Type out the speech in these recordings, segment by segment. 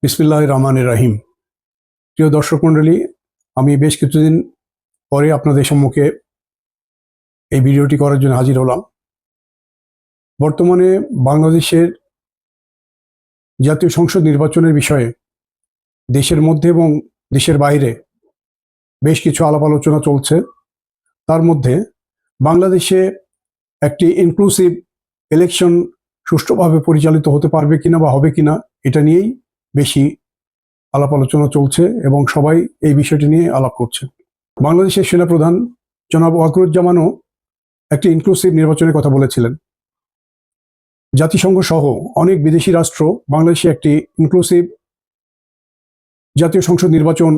বিসমিল্লাহির রহমানির রহিম। প্রিয় দর্শক মণ্ডলী, আমি বেশ কিছুদিন পরে আপনাদের সম্মুখে এই ভিডিওটি করার জন্য হাজির হলাম। বর্তমানে বাংলাদেশের জাতীয় সংসদ নির্বাচনের বিষয়ে দেশের মধ্যে এবং দেশের বাইরে বেশ কিছু আলাপ আলোচনা চলছে। তার মধ্যে বাংলাদেশে একটি ইনক্লুসিভ ইলেকশন সুষ্ঠুভাবে পরিচালিত হতে পারবে কিনা বা হবে কিনা, এটা নিয়েই বেশি আলাপ আলোচনা চলছে এবং সবাই এই বিষয়টি নিয়ে আলাপ করছে। বাংলাদেশের সেনাপ্রধান জনাব ওয়াকারুজ্জামানও একটি ইনক্লুসিভ নির্বাচনের কথা বলেছিলেন। জাতিসংঘ সহ অনেক বিদেশি রাষ্ট্র বাংলাদেশে একটি ইনক্লুসিভ জাতীয় সংসদ নির্বাচন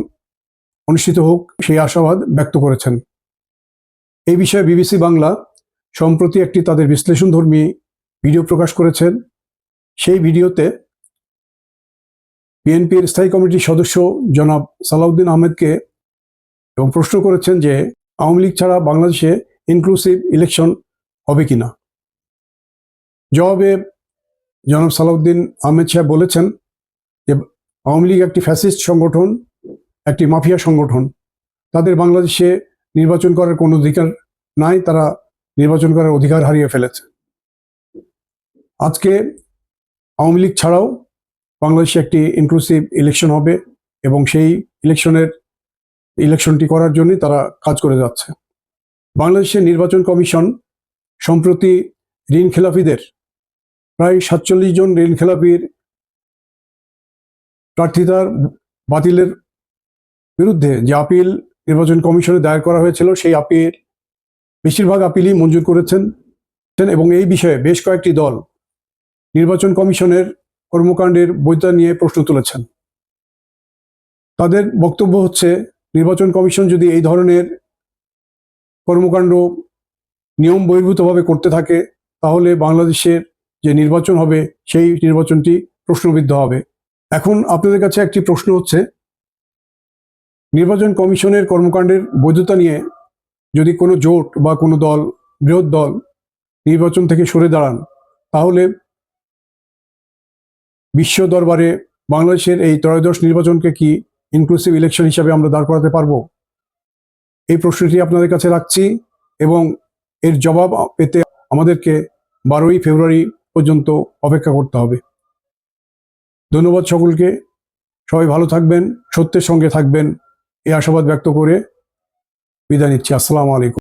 অনুষ্ঠিত হোক সেই আশাবাদ ব্যক্ত করেছেন। এই বিষয়ে বিবিসি বাংলা সম্প্রতি একটি তাদের বিশ্লেষণধর্মী ভিডিও প্রকাশ করেছেন। সেই ভিডিওতে বিএনপির স্থায়ী কমিটির সদস্য জনাব সালাউদ্দিন আহমেদকে এবং প্রশ্ন করেছেন যে আওয়ামী লীগ ছাড়া বাংলাদেশে ইনক্লুসিভ ইলেকশন হবে কিনা। জবাবে জনাব সালাউদ্দিন আহমেদ সাহেব বলেছেন যে আওয়ামী লীগ একটি ফ্যাসিস্ট সংগঠন, একটি মাফিয়া সংগঠন। তাদের বাংলাদেশে নির্বাচন করার কোনো অধিকার নাই, তারা নির্বাচন করার অধিকার হারিয়ে ফেলেছে। আজকে আওয়ামী লীগ ছাড়াও বাংলাদেশে একটি ইনক্লুসিভ ইলেকশন হবে এবং সেই ইলেকশনটি করার জন্যই তারা কাজ করে যাচ্ছে। বাংলাদেশের নির্বাচন কমিশন সম্প্রতি ঋণ খেলাপিদের প্রায় 47 জন ঋণ খেলাপির প্রার্থিতার বাতিলের বিরুদ্ধে যে আপিল নির্বাচন কমিশনে দায়ের করা হয়েছিল, সেই আপিল বেশিরভাগ আপিলই মঞ্জুর করেছেন এবং এই বিষয়ে বেশ কয়েকটি দল নির্বাচন কমিশনের কর্মকাণ্ডের বৈধতা নিয়ে প্রশ্ন তুলেছেন। তাদের বক্তব্য হচ্ছে, নির্বাচন কমিশন যদি এই ধরনের কর্মকাণ্ড নিয়ম বহির্ভূতভাবে করতে থাকে তাহলে বাংলাদেশের যে নির্বাচন হবে সেই নির্বাচনটি প্রশ্নবিদ্ধ হবে। এখন আপনাদের কাছে একটি প্রশ্ন হচ্ছে, নির্বাচন কমিশনের কর্মকাণ্ডের বৈধতা নিয়ে যদি কোনো জোট বা কোনো দল, বৃহৎ দল নির্বাচন থেকে সরে দাঁড়ান, তাহলে বিশ্ব দরবারে বাংলাদেশের এই ত্রয়োদশ নির্বাচনকে কি ইনক্লুসিভ ইলেকশন হিসাবে আমরা দাঁড় করাতে পারবো? এই প্রশ্নটি আপনাদের কাছে রাখছি এবং এর জবাব পেতে আমাদেরকে 12ই ফেব্রুয়ারি পর্যন্ত অপেক্ষা করতে হবে। ধন্যবাদ সকলকে। সবাই ভালো থাকবেন, সত্যের সঙ্গে থাকবেন, এই আশাবাদ ব্যক্ত করে বিদায় নিচ্ছি। আসসালামু আলাইকুম।